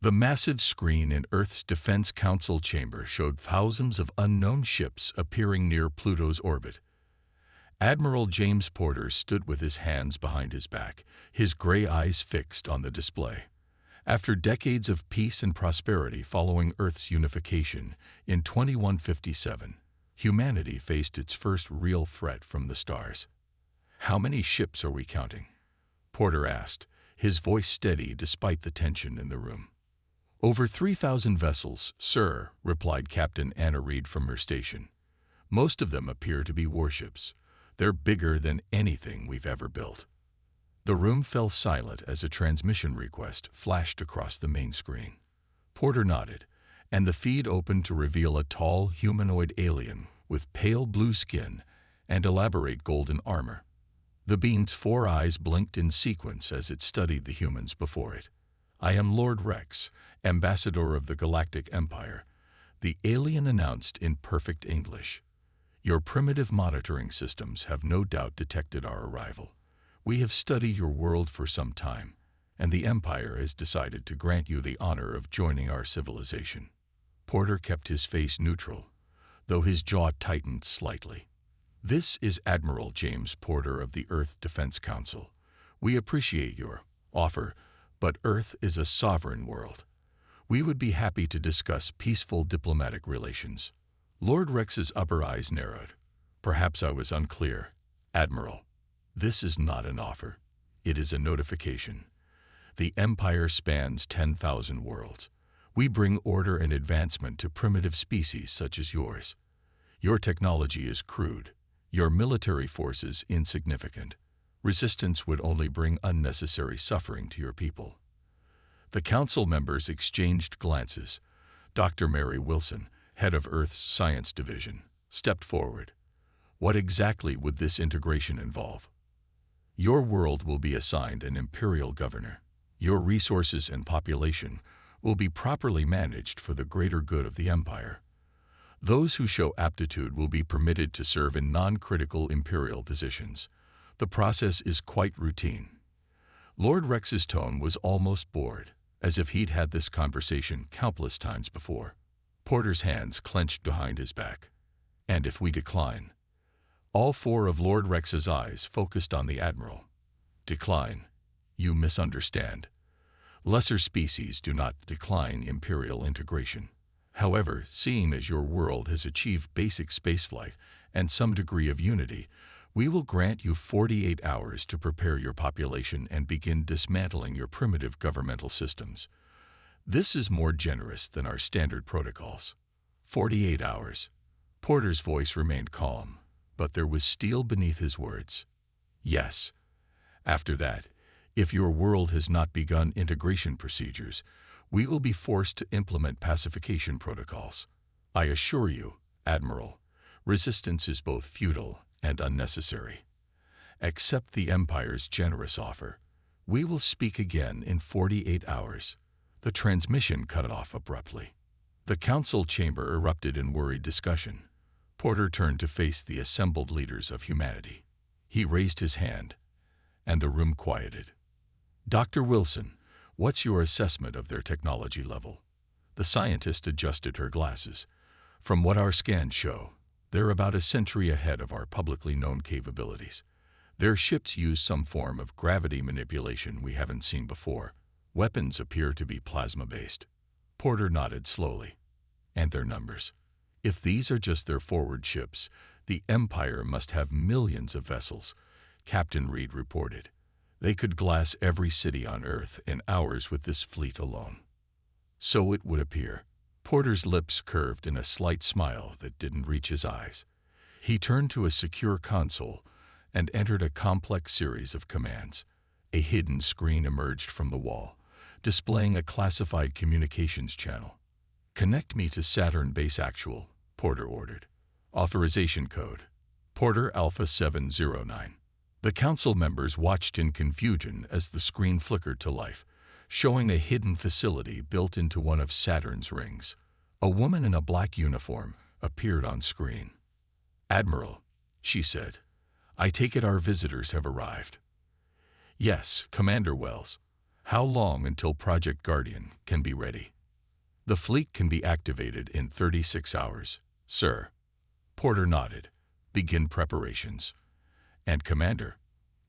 The massive screen in Earth's Defense Council chamber showed thousands of unknown ships appearing near Pluto's orbit. Admiral James Porter stood with his hands behind his back, his gray eyes fixed on the display. After decades of peace and prosperity following Earth's unification, in 2157, humanity faced its first real threat from the stars. "How many ships are we counting?" Porter asked, his voice steady despite the tension in the room. "Over 3,000 vessels, sir," replied Captain Anna Reed from her station. "Most of them appear to be warships. They're bigger than anything we've ever built." The room fell silent as a transmission request flashed across the main screen. Porter nodded, and the feed opened to reveal a tall, humanoid alien with pale blue skin and elaborate golden armor. The being's 4 eyes blinked in sequence as it studied the humans before it. "I am Lord Rex, Ambassador of the Galactic Empire," the alien announced in perfect English. "Your primitive monitoring systems have no doubt detected our arrival. We have studied your world for some time, and the Empire has decided to grant you the honor of joining our civilization." Porter kept his face neutral, though his jaw tightened slightly. "This is Admiral James Porter of the Earth Defense Council. We appreciate your offer, but Earth is a sovereign world. We would be happy to discuss peaceful diplomatic relations." Lord Rex's upper eyes narrowed. "Perhaps I was unclear, Admiral. This is not an offer. It is a notification. The Empire spans 10,000 worlds. We bring order and advancement to primitive species such as yours. Your technology is crude, your military forces insignificant. Resistance would only bring unnecessary suffering to your people." The council members exchanged glances. Dr. Mary Wilson, head of Earth's Science Division, stepped forward. "What exactly would this integration involve?" "Your world will be assigned an Imperial governor. Your resources and population will be properly managed for the greater good of the Empire. Those who show aptitude will be permitted to serve in non-critical Imperial positions. The process is quite routine." Lord Rex's tone was almost bored, as if he'd had this conversation countless times before. Porter's hands clenched behind his back. "And if we decline?" All 4 of Lord Rex's eyes focused on the Admiral. "Decline? You misunderstand. Lesser species do not decline Imperial integration. However, seeing as your world has achieved basic spaceflight and some degree of unity, we will grant you 48 hours to prepare your population and begin dismantling your primitive governmental systems. This is more generous than our standard protocols." 48 hours. Porter's voice remained calm, but there was steel beneath his words. "Yes. After that, if your world has not begun integration procedures, we will be forced to implement pacification protocols. I assure you, Admiral, resistance is both futile and unnecessary. Accept the Empire's generous offer. We will speak again in 48 hours." The transmission cut off abruptly. The council chamber erupted in worried discussion. Porter turned to face the assembled leaders of humanity. He raised his hand, and the room quieted. "Dr. Wilson, what's your assessment of their technology level?" The scientist adjusted her glasses. "From what our scans show, they're about a century ahead of our publicly known capabilities. Their ships use some form of gravity manipulation we haven't seen before. Weapons appear to be plasma-based." Porter nodded slowly. "And their numbers? If these are just their forward ships, the Empire must have millions of vessels," Captain Reed reported. "They could glass every city on Earth in hours with this fleet alone." "So it would appear." Porter's lips curved in a slight smile that didn't reach his eyes. He turned to a secure console and entered a complex series of commands. A hidden screen emerged from the wall, displaying a classified communications channel. "Connect me to Saturn Base Actual," Porter ordered. "Authorization code: Porter Alpha 709. The council members watched in confusion as the screen flickered to life, showing a hidden facility built into one of Saturn's rings. A woman in a black uniform appeared on screen. "Admiral," she said, "I take it our visitors have arrived." "Yes, Commander Wells. How long until Project Guardian can be ready? The fleet can be activated in 36 hours, sir. Porter nodded. Begin preparations. And Commander,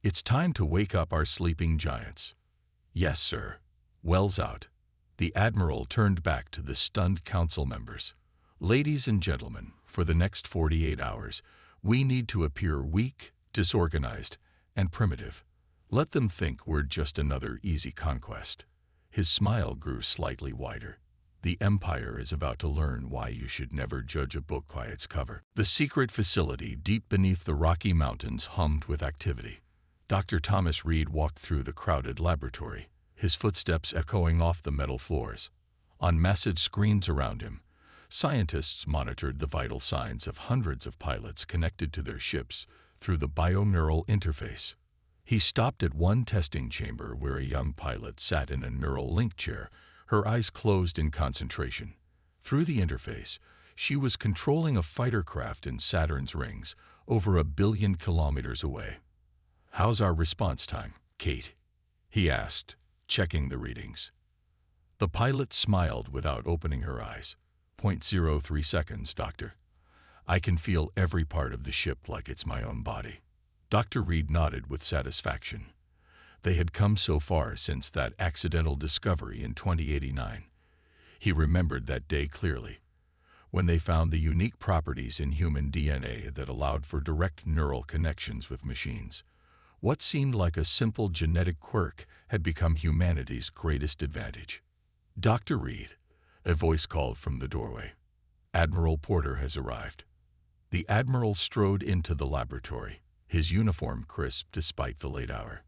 it's time to wake up our sleeping giants. Yes, sir. Wells out. The Admiral turned back to the stunned council members. Ladies and gentlemen, for the next 48 hours, we need to appear weak, disorganized, and primitive. Let them think we're just another easy conquest. His smile grew slightly wider. The Empire is about to learn why you should never judge a book by its cover. The secret facility deep beneath the Rocky Mountains hummed with activity. Dr. Thomas Reed walked through the crowded laboratory, his footsteps echoing off the metal floors. On massive screens around him, scientists monitored the vital signs of hundreds of pilots connected to their ships through the bioneural interface. He stopped at one testing chamber where a young pilot sat in a neural link chair, her eyes closed in concentration. Through the interface, she was controlling a fighter craft in Saturn's rings, over 1 billion kilometers away. "How's our response time, Kate?" he asked, checking the readings. The pilot smiled without opening her eyes. 0.03 seconds, Doctor. I can feel every part of the ship like it's my own body. Dr. Reed nodded with satisfaction. They had come so far since that accidental discovery in 2089. He remembered that day clearly, when they found the unique properties in human DNA that allowed for direct neural connections with machines. What seemed like a simple genetic quirk had become humanity's greatest advantage. "Dr. Reed," a voice called from the doorway. "Admiral Porter has arrived." The Admiral strode into the laboratory, his uniform crisp despite the late hour.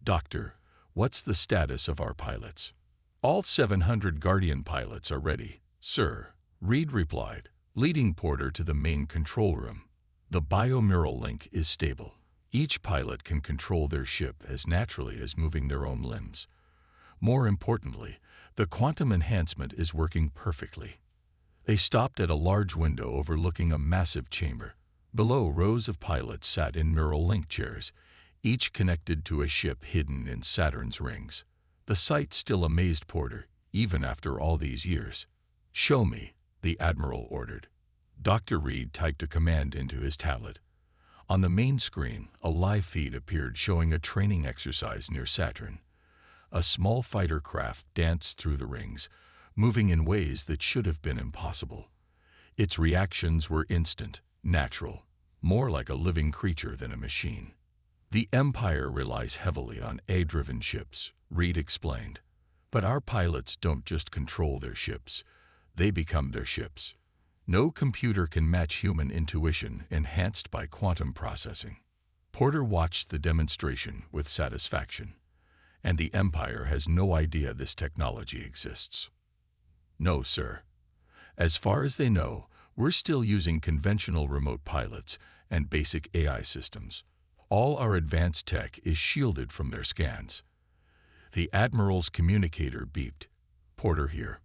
"Doctor, what's the status of our pilots?" "All 700 Guardian pilots are ready, sir," Reed replied, leading Porter to the main control room. "The bioneural link is stable. Each pilot can control their ship as naturally as moving their own limbs. More importantly, the quantum enhancement is working perfectly." They stopped at a large window overlooking a massive chamber. Below, rows of pilots sat in neural link chairs, each connected to a ship hidden in Saturn's rings. The sight still amazed Porter, even after all these years. "Show me," the Admiral ordered. Dr. Reed typed a command into his tablet. On the main screen, a live feed appeared showing a training exercise near Saturn. A small fighter craft danced through the rings, moving in ways that should have been impossible. Its reactions were instant, natural, more like a living creature than a machine. "The Empire relies heavily on AI-driven ships," Reed explained. "But our pilots don't just control their ships, they become their ships. No computer can match human intuition enhanced by quantum processing." Porter watched the demonstration with satisfaction. "And the Empire has no idea this technology exists." "No, sir. As far as they know, we're still using conventional remote pilots and basic AI systems. All our advanced tech is shielded from their scans." The Admiral's communicator beeped. "Porter here."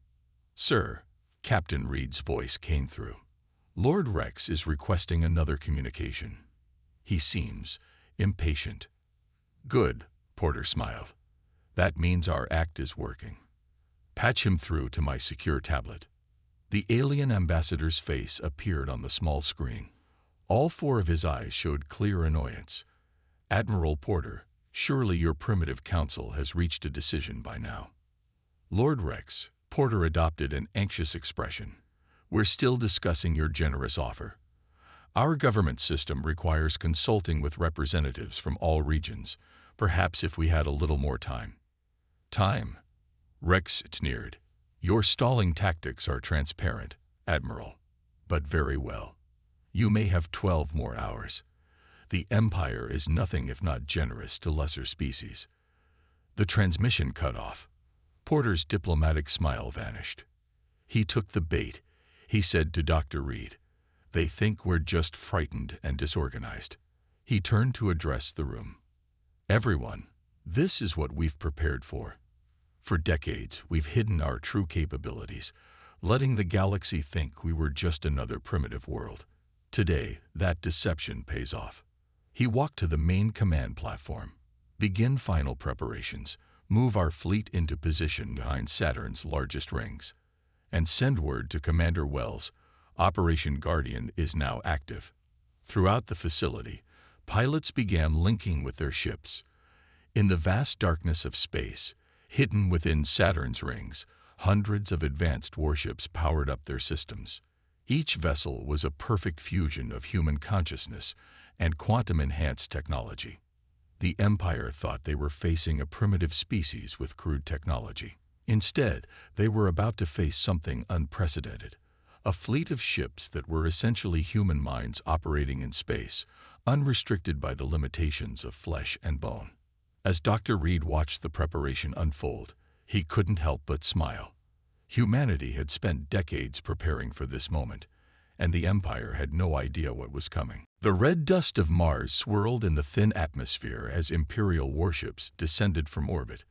"Sir," Captain Reed's voice came through. "Lord Rex is requesting another communication. He seems impatient." "Good," Porter smiled. "That means our act is working. Patch him through to my secure tablet." The alien ambassador's face appeared on the small screen. All 4 of his eyes showed clear annoyance. "Admiral Porter, surely your primitive council has reached a decision by now." "Lord Rex," Porter adopted an anxious expression. "We're still discussing your generous offer. Our government system requires consulting with representatives from all regions, perhaps if we had a little more time." "Time?" Rex sneered. "Your stalling tactics are transparent, Admiral. But very well. You may have 12 more hours. The Empire is nothing if not generous to lesser species." The transmission cut off. Porter's diplomatic smile vanished. He took the bait. He said to Dr. Reed, "They think we're just frightened and disorganized." He turned to address the room. "Everyone, this is what we've prepared for. For decades, we've hidden our true capabilities, letting the galaxy think we were just another primitive world. Today, that deception pays off." He walked to the main command platform. "Begin final preparations. Move our fleet into position behind Saturn's largest rings. And send word to Commander Wells. Operation Guardian is now active. Throughout the facility, pilots began linking with their ships. In the vast darkness of space, hidden within Saturn's rings, hundreds of advanced warships powered up their systems. Each vessel was a perfect fusion of human consciousness and quantum-enhanced technology. The Empire thought they were facing a primitive species with crude technology. Instead, they were about to face something unprecedented. A fleet of ships that were essentially human minds operating in space, unrestricted by the limitations of flesh and bone. As Dr. Reed watched the preparation unfold, he couldn't help but smile. Humanity had spent decades preparing for this moment, and the Empire had no idea what was coming. The red dust of Mars swirled in the thin atmosphere as Imperial warships descended from orbit.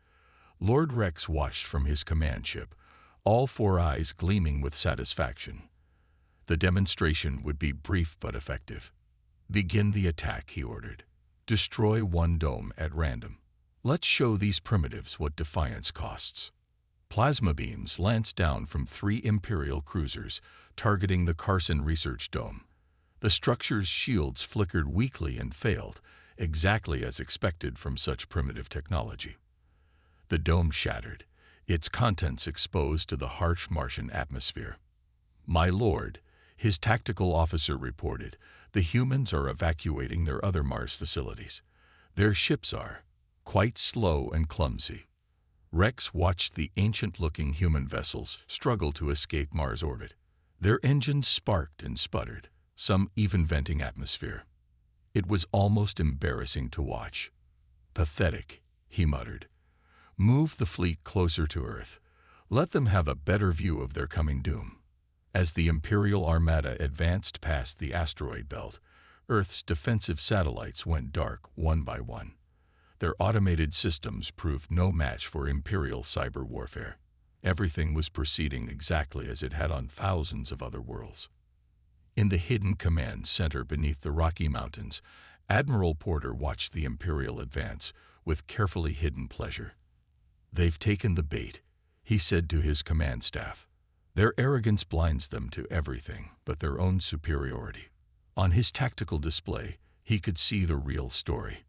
Lord Rex watched from his command ship, all four eyes gleaming with satisfaction. The demonstration would be brief but effective. "Begin the attack," he ordered. "Destroy one dome at random. Let's show these primitives what defiance costs." Plasma beams lanced down from 3 Imperial cruisers, targeting the Carson Research Dome. The structure's shields flickered weakly and failed, exactly as expected from such primitive technology. The dome shattered, its contents exposed to the harsh Martian atmosphere. "My lord," his tactical officer reported, "the humans are evacuating their other Mars facilities. Their ships are quite slow and clumsy." Rex watched the ancient-looking human vessels struggle to escape Mars orbit. Their engines sparked and sputtered, some even venting atmosphere. It was almost embarrassing to watch. "Pathetic," he muttered. "Move the fleet closer to Earth. Let them have a better view of their coming doom." As the Imperial Armada advanced past the asteroid belt, Earth's defensive satellites went dark one by one. Their automated systems proved no match for Imperial cyber warfare. Everything was proceeding exactly as it had on thousands of other worlds. In the hidden command center beneath the Rocky Mountains, Admiral Porter watched the Imperial advance with carefully hidden pleasure. "They've taken the bait," he said to his command staff. "Their arrogance blinds them to everything but their own superiority." On his tactical display, he could see the real story.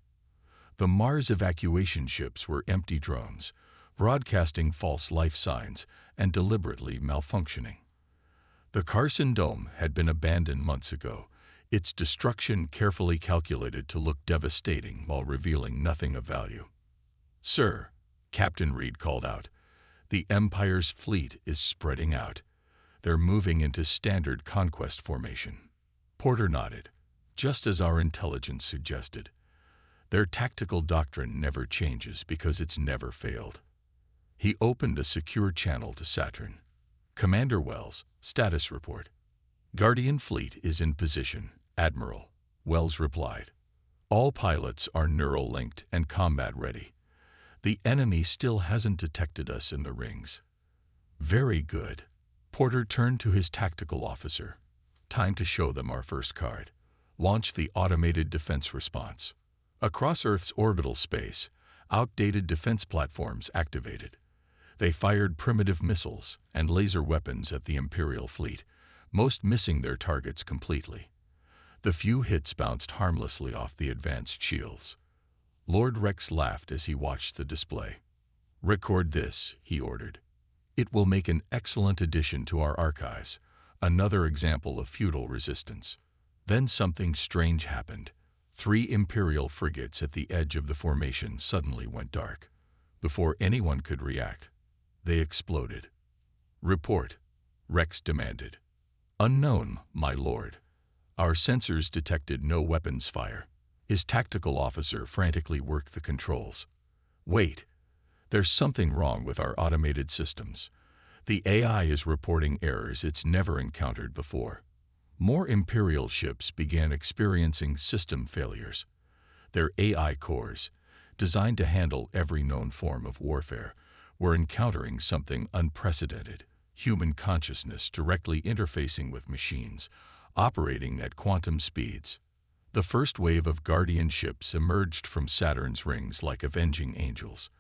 The Mars evacuation ships were empty drones, broadcasting false life signs and deliberately malfunctioning. The Carson Dome had been abandoned months ago, its destruction carefully calculated to look devastating while revealing nothing of value. "Sir," Captain Reed called out, "the Empire's fleet is spreading out. They're moving into standard conquest formation." Porter nodded, just as our intelligence suggested. Their tactical doctrine never changes because it's never failed. He opened a secure channel to Saturn. "Commander Wells, status report." "Guardian fleet is in position, Admiral," Wells replied. "All pilots are neural-linked and combat-ready. The enemy still hasn't detected us in the rings." "Very good." Porter turned to his tactical officer. "Time to show them our first card. Launch the automated defense response." Across Earth's orbital space, outdated defense platforms activated. They fired primitive missiles and laser weapons at the Imperial fleet, most missing their targets completely. The few hits bounced harmlessly off the advanced shields. Lord Rex laughed as he watched the display. "Record this," he ordered. "It will make an excellent addition to our archives, another example of feudal resistance." Then something strange happened. 3 Imperial frigates at the edge of the formation suddenly went dark. Before anyone could react, they exploded. "Report," Rex demanded. "Unknown, my lord. Our sensors detected no weapons fire." His tactical officer frantically worked the controls. "Wait, there's something wrong with our automated systems. The AI is reporting errors it's never encountered before." More Imperial ships began experiencing system failures. Their AI cores, designed to handle every known form of warfare, were encountering something unprecedented: human consciousness directly interfacing with machines, operating at quantum speeds. The first wave of Guardian ships emerged from Saturn's rings like avenging angels.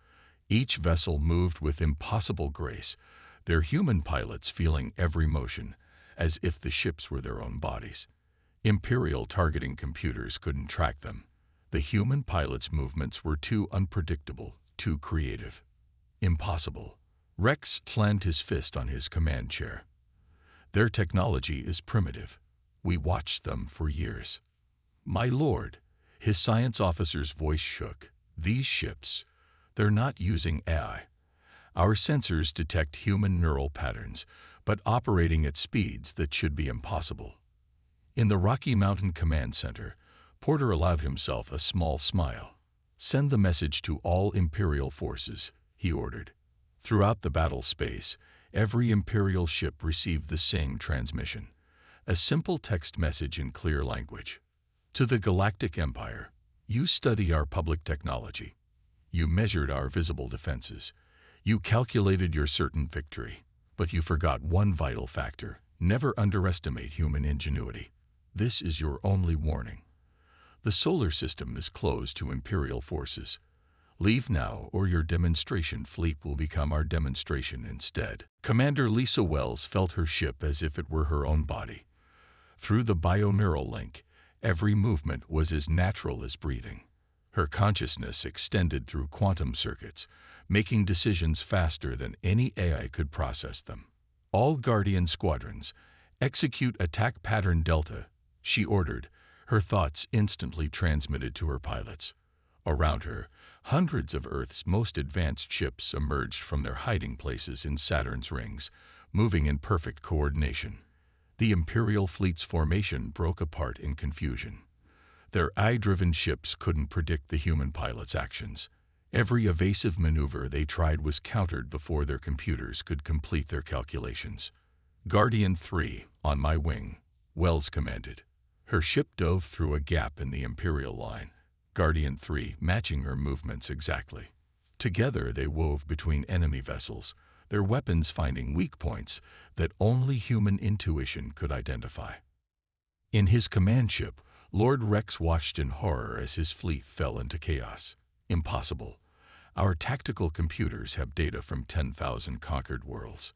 Each vessel moved with impossible grace, their human pilots feeling every motion, as if the ships were their own bodies. Imperial targeting computers couldn't track them. The human pilots' movements were too unpredictable, too creative. Impossible. Rex slammed his fist on his command chair. Their technology is primitive. We watched them for years. My lord, his science officer's voice shook. These ships, they're not using AI. Our sensors detect human neural patterns, but operating at speeds that should be impossible. In the Rocky Mountain Command Center, Porter allowed himself a small smile. Send the message to all Imperial forces, he ordered. Throughout the battle space, every Imperial ship received the same transmission, a simple text message in clear language. To the Galactic Empire, you study our public technology. You measured our visible defenses. You calculated your certain victory. But you forgot one vital factor: never underestimate human ingenuity. This is your only warning. The solar system is closed to Imperial forces. Leave now, or your demonstration fleet will become our demonstration instead. Commander Lisa Wells felt her ship as if it were her own body. Through the bioneural link, every movement was as natural as breathing. Her consciousness extended through quantum circuits, making decisions faster than any AI could process them. All Guardian squadrons, execute attack pattern Delta, she ordered, her thoughts instantly transmitted to her pilots. Around her, hundreds of Earth's most advanced ships emerged from their hiding places in Saturn's rings, moving in perfect coordination. The Imperial fleet's formation broke apart in confusion. Their AI-driven ships couldn't predict the human pilots' actions. Every evasive maneuver they tried was countered before their computers could complete their calculations. Guardian 3, on my wing, Wells commanded. Her ship dove through a gap in the Imperial line, Guardian 3 matching her movements exactly. Together they wove between enemy vessels, their weapons finding weak points that only human intuition could identify. In his command ship, Lord Rex watched in horror as his fleet fell into chaos. Impossible. Our tactical computers have data from 10,000 conquered worlds.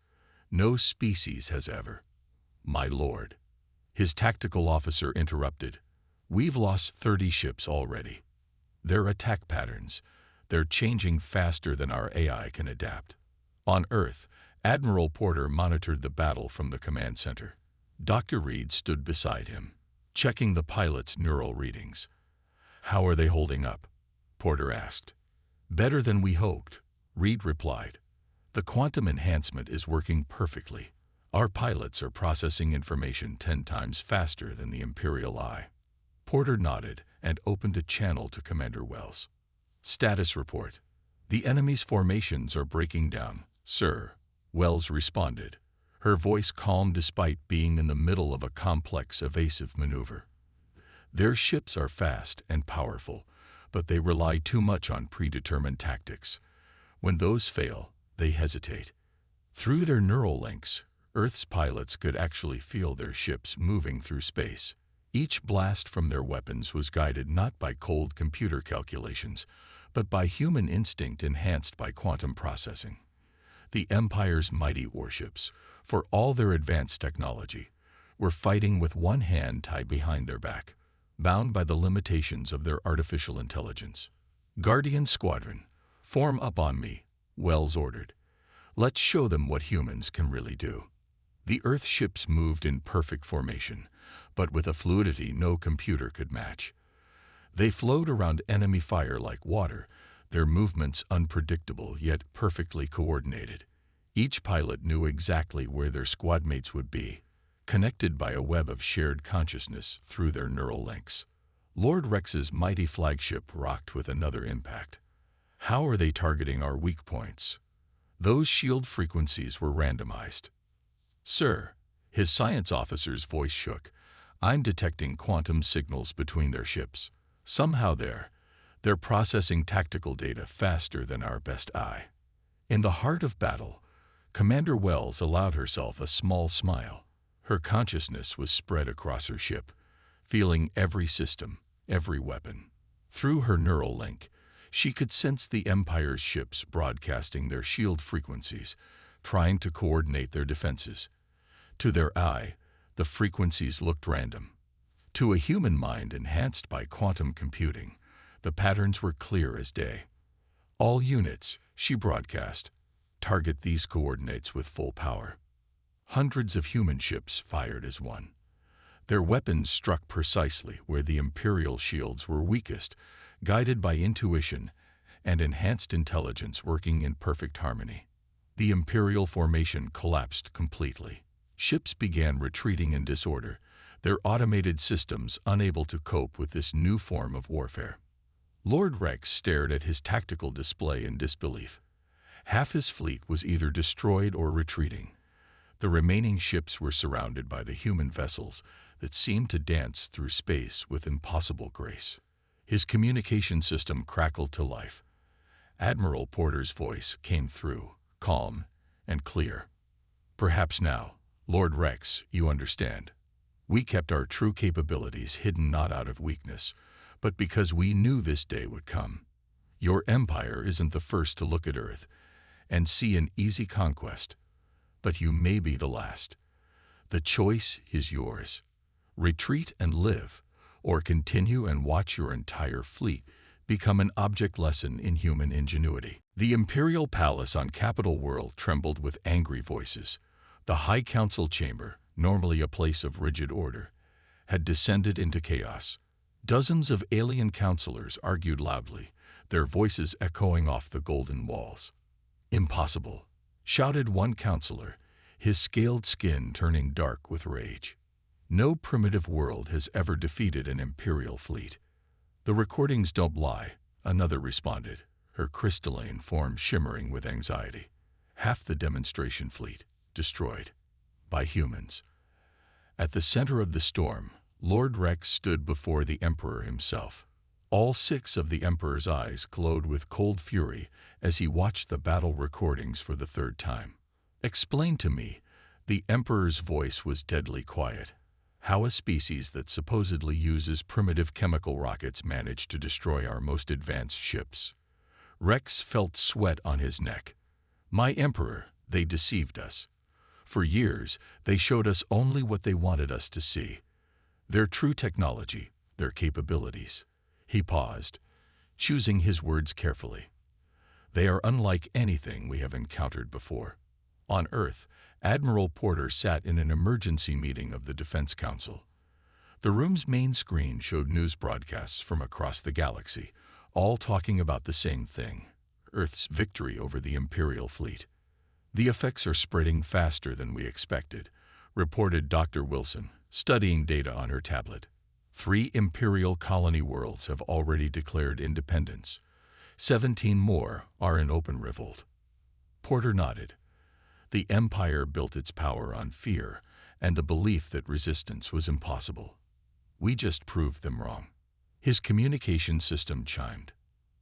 No species has ever. My lord. His tactical officer interrupted. We've lost 30 ships already. Their attack patterns, they're changing faster than our AI can adapt. On Earth, Admiral Porter monitored the battle from the command center. Dr. Reed stood beside him, checking the pilot's neural readings. How are they holding up? Porter asked. Better than we hoped, Reed replied. The quantum enhancement is working perfectly. Our pilots are processing information 10 times faster than the Imperial Eye. Porter nodded and opened a channel to Commander Wells. Status report. The enemy's formations are breaking down, sir, Wells responded, her voice calm despite being in the middle of a complex evasive maneuver. Their ships are fast and powerful, but they rely too much on predetermined tactics. When those fail, they hesitate. Through their neural links, Earth's pilots could actually feel their ships moving through space. Each blast from their weapons was guided not by cold computer calculations, but by human instinct enhanced by quantum processing. The Empire's mighty warships, for all their advanced technology, were fighting with one hand tied behind their back, bound by the limitations of their artificial intelligence. Guardian Squadron, form up on me, Wells ordered. Let's show them what humans can really do. The Earth ships moved in perfect formation, but with a fluidity no computer could match. They flowed around enemy fire like water, their movements unpredictable yet perfectly coordinated. Each pilot knew exactly where their squadmates would be, connected by a web of shared consciousness through their neural links. Lord Rex's mighty flagship rocked with another impact. How are they targeting our weak points? Those shield frequencies were randomized. Sir, his science officer's voice shook. I'm detecting quantum signals between their ships. Somehow they're processing tactical data faster than our best eye. In the heart of battle, Commander Wells allowed herself a small smile. Her consciousness was spread across her ship, feeling every system, every weapon. Through her neural link, She could sense the Empire's ships broadcasting their shield frequencies, trying to coordinate their defenses. To their eye, the frequencies looked random. To a human mind enhanced by quantum computing, the patterns were clear as day. All units, she broadcast, target these coordinates with full power. Hundreds of human ships fired as one. Their weapons struck precisely where the Imperial shields were weakest, guided by intuition and enhanced intelligence working in perfect harmony. The Imperial formation collapsed completely. Ships began retreating in disorder, their automated systems unable to cope with this new form of warfare. Lord Rex stared at his tactical display in disbelief. Half his fleet was either destroyed or retreating. The remaining ships were surrounded by the human vessels that seemed to dance through space with impossible grace. His communication system crackled to life. Admiral Porter's voice came through, calm and clear. "Perhaps now, Lord Rex, you understand. We kept our true capabilities hidden not out of weakness, but because we knew this day would come. Your empire isn't the first to look at Earth and see an easy conquest, but you may be the last. The choice is yours. Retreat and live, or continue and watch your entire fleet become an object lesson in human ingenuity." The Imperial Palace on Capital World trembled with angry voices. The High Council chamber, normally a place of rigid order, had descended into chaos. Dozens of alien counselors argued loudly, their voices echoing off the golden walls. "Impossible," shouted one counselor, his scaled skin turning dark with rage. "No primitive world has ever defeated an Imperial fleet." "The recordings don't lie," another responded, her crystalline form shimmering with anxiety. "Half the demonstration fleet, destroyed. By humans." At the center of the storm, Lord Rex stood before the Emperor himself. All 6 of the Emperor's eyes glowed with cold fury as he watched the battle recordings for the 3rd time. "Explain to me," the Emperor's voice was deadly quiet, "how a species that supposedly uses primitive chemical rockets managed to destroy our most advanced ships." Rex felt sweat on his neck. "My Emperor, they deceived us. For years, they showed us only what they wanted us to see. Their true technology, their capabilities." He paused, choosing his words carefully. "They are unlike anything we have encountered before." On Earth, Admiral Porter sat in an emergency meeting of the Defense Council. The room's main screen showed news broadcasts from across the galaxy, all talking about the same thing: Earth's victory over the Imperial fleet. "The effects are spreading faster than we expected," reported Dr. Wilson, studying data on her tablet. 3 Imperial colony worlds have already declared independence. 17 more are in open revolt. Porter nodded. The Empire built its power on fear and the belief that resistance was impossible. We just proved them wrong. His communication system chimed.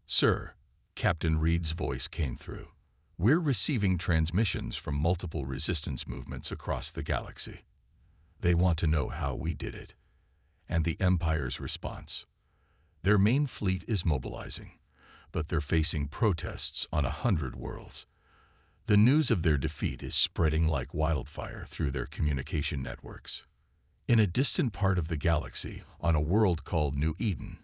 "Sir," Captain Reed's voice came through. "We're receiving transmissions from multiple resistance movements across the galaxy. They want to know how we did it." And the Empire's response: "Their main fleet is mobilizing, but they're facing protests on 100 worlds. The news of their defeat is spreading like wildfire through their communication networks." In a distant part of the galaxy, on a world called New Eden,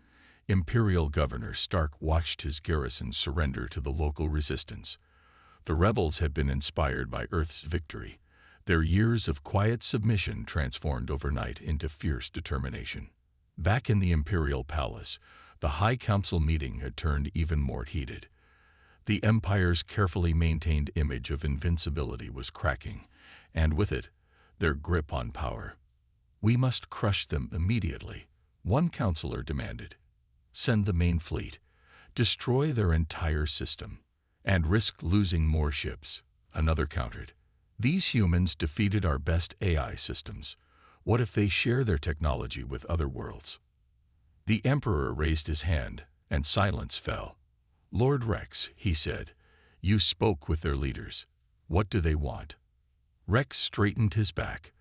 Imperial Governor Stark watched his garrison surrender to the local resistance. The rebels had been inspired by Earth's victory, their years of quiet submission transformed overnight into fierce determination. Back in the Imperial Palace, the High Council meeting had turned even more heated. The Empire's carefully maintained image of invincibility was cracking, and with it, their grip on power. "We must crush them immediately," one counselor demanded. "Send the main fleet, destroy their entire system, and risk losing more ships," another countered. "These humans defeated our best AI systems. What if they share their technology with other worlds?" The Emperor raised his hand, and silence fell. "Lord Rex," he said, "you spoke with their leaders. What do they want?" Rex straightened his back.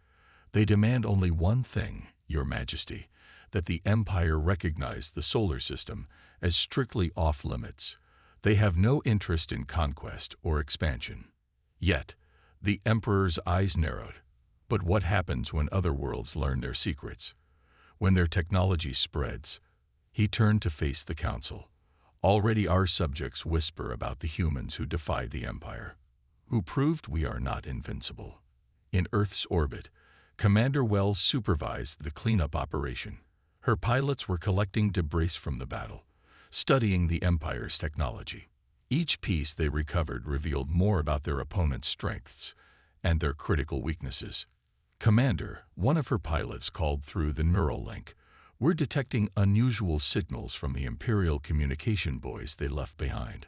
"They demand only one thing, Your Majesty. that the Empire recognized the solar system as strictly off-limits. They have no interest in conquest or expansion. Yet, the Emperor's eyes narrowed. But what happens when other worlds learn their secrets? When their technology spreads? He turned to face the Council. Already our subjects whisper about the humans who defied the Empire, who proved we are not invincible. In Earth's orbit, Commander Wells supervised the cleanup operation. Her pilots were collecting debris from the battle, studying the Empire's technology. Each piece they recovered revealed more about their opponent's strengths and their critical weaknesses. Commander, one of her pilots called through the neural link. We're detecting unusual signals from the Imperial communication buoys they left behind.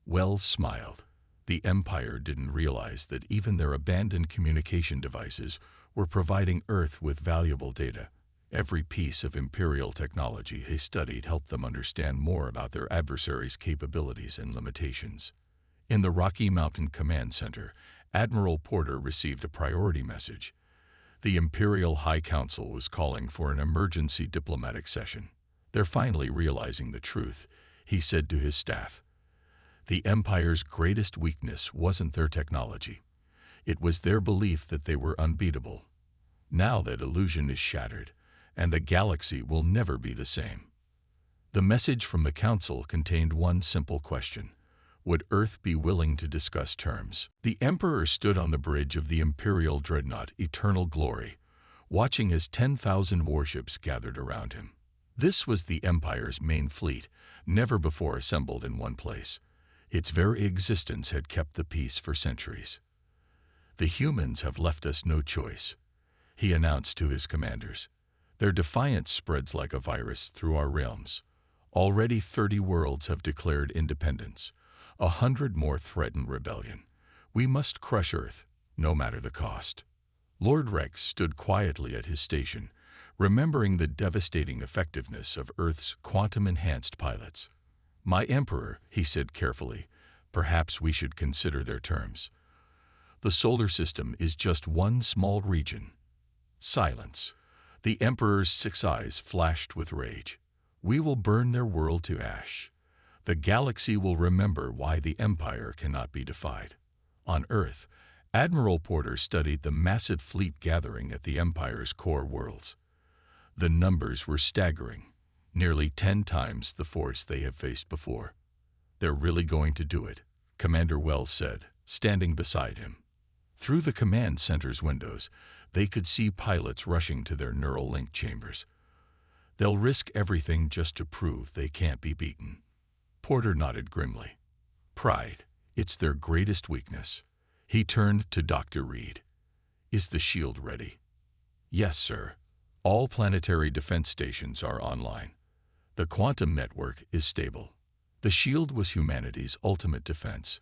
Wells smiled. The Empire didn't realize that even their abandoned communication devices were providing Earth with valuable data. Every piece of Imperial technology they studied helped them understand more about their adversaries' capabilities and limitations. In the Rocky Mountain Command Center, Admiral Porter received a priority message. The Imperial High Council was calling for an emergency diplomatic session. They're finally realizing the truth, he said to his staff. The Empire's greatest weakness wasn't their technology. It was their belief that they were unbeatable. Now that illusion is shattered, and the galaxy will never be the same. The message from the Council contained one simple question. Would Earth be willing to discuss terms? The Emperor stood on the bridge of the Imperial dreadnought Eternal Glory, watching as 10,000 warships gathered around him. This was the Empire's main fleet, never before assembled in one place. Its very existence had kept the peace for centuries. The humans have left us no choice, he announced to his commanders. Their defiance spreads like a virus through our realms. Already 30 worlds have declared independence. 100 more threaten rebellion. We must crush Earth, no matter the cost. Lord Rex stood quietly at his station, remembering the devastating effectiveness of Earth's quantum-enhanced pilots. My Emperor, he said carefully, perhaps we should consider their terms. The solar system is just one small region. Silence. The Emperor's 6 eyes flashed with rage. We will burn their world to ash. The galaxy will remember why the Empire cannot be defied. On Earth, Admiral Porter studied the massive fleet gathering at the Empire's core worlds. The numbers were staggering, nearly 10 times the force they have faced before. They're really going to do it, Commander Wells said, standing beside him. Through the command center's windows, they could see pilots rushing to their neural link chambers. They'll risk everything just to prove they can't be beaten. Porter nodded grimly. Pride, it's their greatest weakness. He turned to Dr. Reed. Is the shield ready? Yes, sir. All planetary defense stations are online. The quantum network is stable. The shield was humanity's ultimate defense.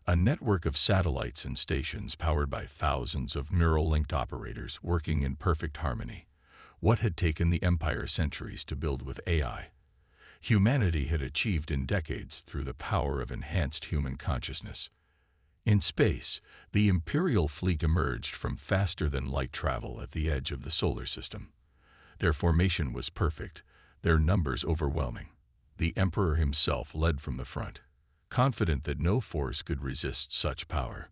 A network of satellites and stations powered by thousands of neural-linked operators working in perfect harmony. What had taken the Empire centuries to build with AI, humanity had achieved in decades through the power of enhanced human consciousness. In space, the Imperial fleet emerged from faster-than-light travel at the edge of the solar system. Their formation was perfect, their numbers overwhelming. The Emperor himself led from the front, confident that no force could resist such power.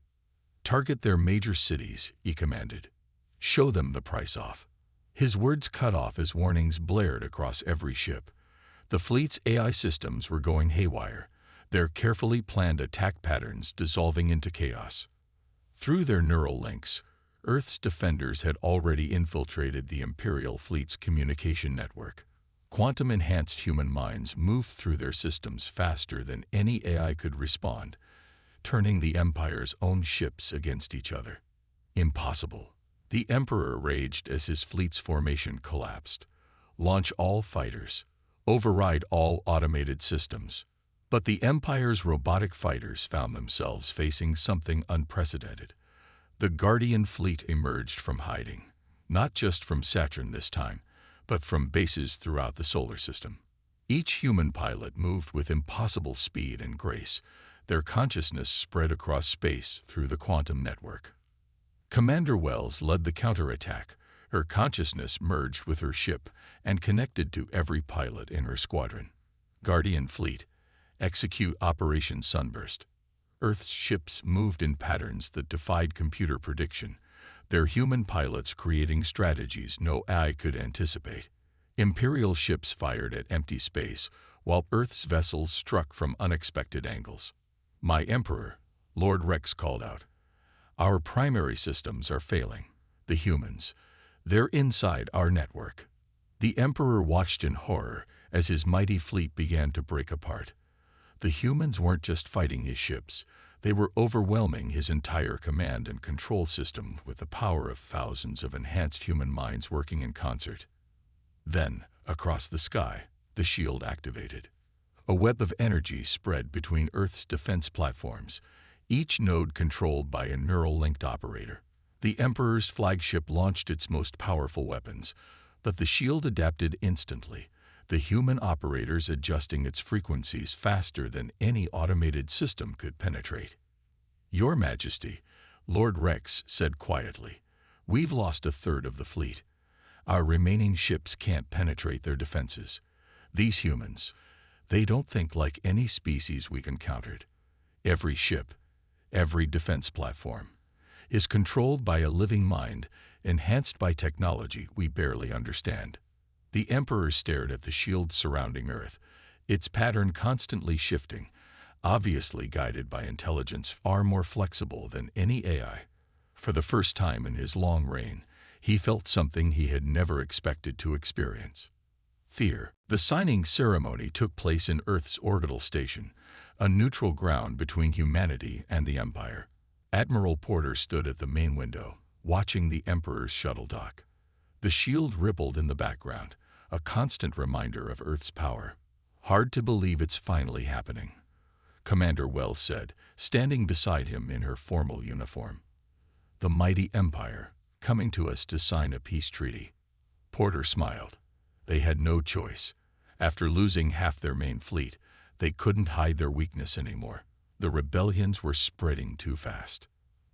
Target their major cities, he commanded. Show them the price off. His words cut off as warnings blared across every ship. The fleet's AI systems were going haywire, their carefully planned attack patterns dissolving into chaos. Through their neural links, Earth's defenders had already infiltrated the Imperial fleet's communication network. Quantum-enhanced human minds moved through their systems faster than any AI could respond, turning the Empire's own ships against each other. Impossible. The Emperor raged as his fleet's formation collapsed. Launch all fighters. Override all automated systems. But the Empire's robotic fighters found themselves facing something unprecedented. The Guardian fleet emerged from hiding, not just from Saturn this time, but from bases throughout the solar system. Each human pilot moved with impossible speed and grace, their consciousness spread across space through the quantum network. Commander Wells led the counterattack, Her consciousness merged with her ship and connected to every pilot in her squadron. Guardian Fleet, execute Operation Sunburst. Earth's ships moved in patterns that defied computer prediction, their human pilots creating strategies no AI could anticipate. Imperial ships fired at empty space, while Earth's vessels struck from unexpected angles. "My Emperor," Lord Rex called out. "Our primary systems are failing. The humans, they're inside our network." The Emperor watched in horror as his mighty fleet began to break apart. The humans weren't just fighting his ships, they were overwhelming his entire command and control system with the power of thousands of enhanced human minds working in concert. Then, across the sky, the shield activated. A web of energy spread between Earth's defense platforms, each node controlled by a neural-linked operator. The Emperor's flagship launched its most powerful weapons, but the shield adapted instantly, the human operators adjusting its frequencies faster than any automated system could penetrate. "Your Majesty," Lord Rex said quietly, "we've lost a third of the fleet. Our remaining ships can't penetrate their defenses. These humans, they don't think like any species we've encountered. Every ship, every defense platform, is controlled by a living mind, enhanced by technology we barely understand." The Emperor stared at the shield surrounding Earth, its pattern constantly shifting, obviously guided by intelligence far more flexible than any AI. For the first time in his long reign, he felt something he had never expected to experience: fear. The signing ceremony took place in Earth's orbital station, a neutral ground between humanity and the Empire. Admiral Porter stood at the main window, watching the Emperor's shuttle dock. The shield rippled in the background, a constant reminder of Earth's power. "Hard to believe it's finally happening," Commander Wells said, standing beside him in her formal uniform. "The mighty Empire, coming to us to sign a peace treaty." Porter smiled. They had no choice. After losing half their main fleet, they couldn't hide their weakness anymore. The rebellions were spreading too fast.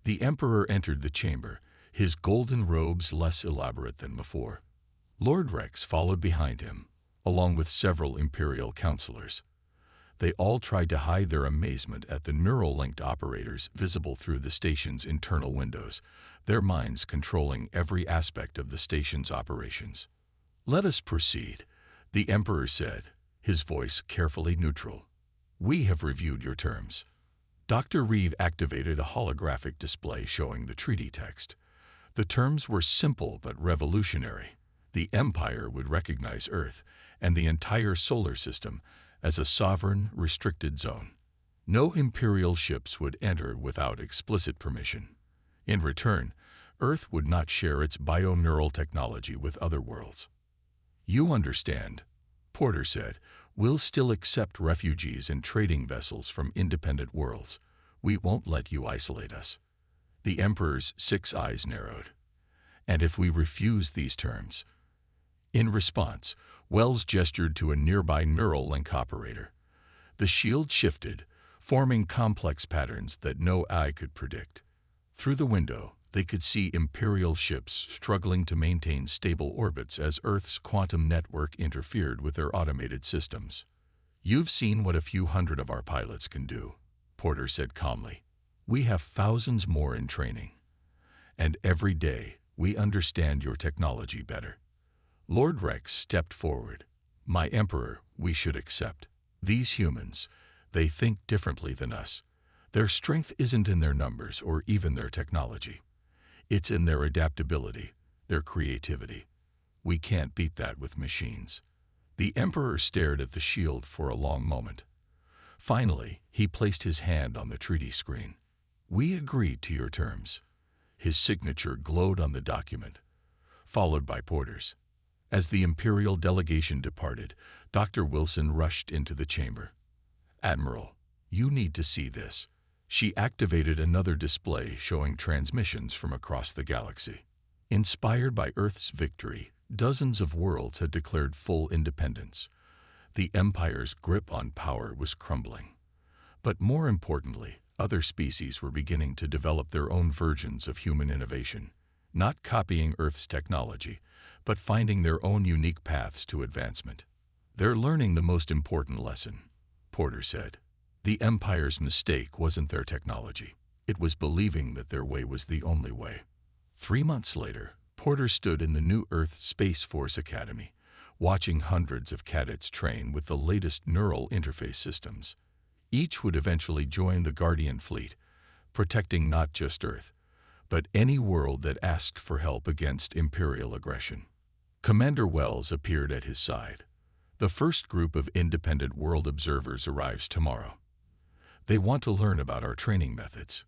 The Emperor entered the chamber, his golden robes less elaborate than before. Lord Rex followed behind him, along with several Imperial counselors. They all tried to hide their amazement at the neural-linked operators visible through the station's internal windows, their minds controlling every aspect of the station's operations. "Let us proceed," the Emperor said, his voice carefully neutral. "We have reviewed your terms." Dr. Reed activated a holographic display showing the treaty text. The terms were simple but revolutionary. The Empire would recognize Earth and the entire solar system as a sovereign, restricted zone. No Imperial ships would enter without explicit permission. In return, Earth would not share its bioneural technology with other worlds. "You understand," Porter said, "we'll still accept refugees and trading vessels from independent worlds. We won't let you isolate us." The Emperor's 6 eyes narrowed. "And if we refuse these terms?" In response, Wells gestured to a nearby neural link operator. The shield shifted, forming complex patterns that no eye could predict. Through the window, they could see Imperial ships struggling to maintain stable orbits as Earth's quantum network interfered with their automated systems. "You've seen what a few hundred of our pilots can do," Porter said calmly. "We have thousands more in training. And every day, we understand your technology better." Lord Rex stepped forward. "My Emperor, we should accept. These humans, they think differently than us. Their strength isn't in their numbers or even their technology. It's in their adaptability, their creativity. We can't beat that with machines." The Emperor stared at the shield for a long moment. Finally, he placed his hand on the treaty screen. "We agreed to your terms." His signature glowed on the document, followed by Porter's. As the Imperial delegation departed, Dr. Wilson rushed into the chamber. "Admiral, you need to see this." She activated another display showing transmissions from across the galaxy. Inspired by Earth's victory, dozens of worlds had declared full independence. The Empire's grip on power was crumbling. But more importantly, other species were beginning to develop their own versions of human innovation. not copying Earth's technology, but finding their own unique paths to advancement. They're learning the most important lesson, Porter said. The Empire's mistake wasn't their technology. It was believing that their way was the only way. 3 months later, Porter stood in the New Earth Space Force Academy, watching hundreds of cadets train with the latest neural interface systems. Each would eventually join the Guardian fleet, protecting not just Earth, but any world that asked for help against Imperial aggression. Commander Wells appeared at his side. The first group of independent world observers arrives tomorrow. They want to learn about our training methods,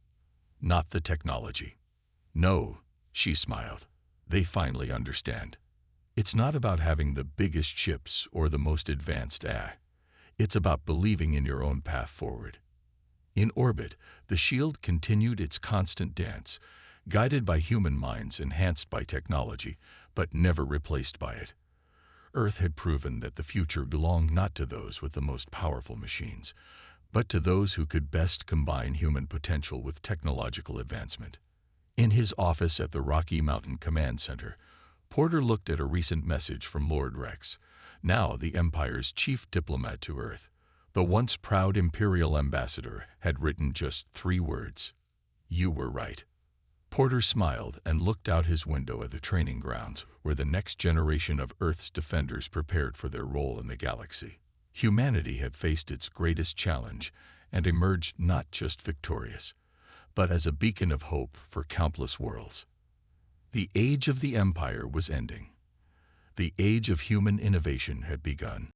not the technology. No, she smiled. They finally understand. It's not about having the biggest ships or the most advanced AI. It's about believing in your own path forward. In orbit, the shield continued its constant dance, guided by human minds enhanced by technology, but never replaced by it. Earth had proven that the future belonged not to those with the most powerful machines, but to those who could best combine human potential with technological advancement. In his office at the Rocky Mountain Command Center, Porter looked at a recent message from Lord Rex, now the Empire's chief diplomat to Earth. The once proud Imperial ambassador had written just 3 words: "You were right." Porter smiled and looked out his window at the training grounds where the next generation of Earth's defenders prepared for their role in the galaxy. Humanity had faced its greatest challenge and emerged not just victorious, but as a beacon of hope for countless worlds. The age of the Empire was ending. The age of human innovation had begun.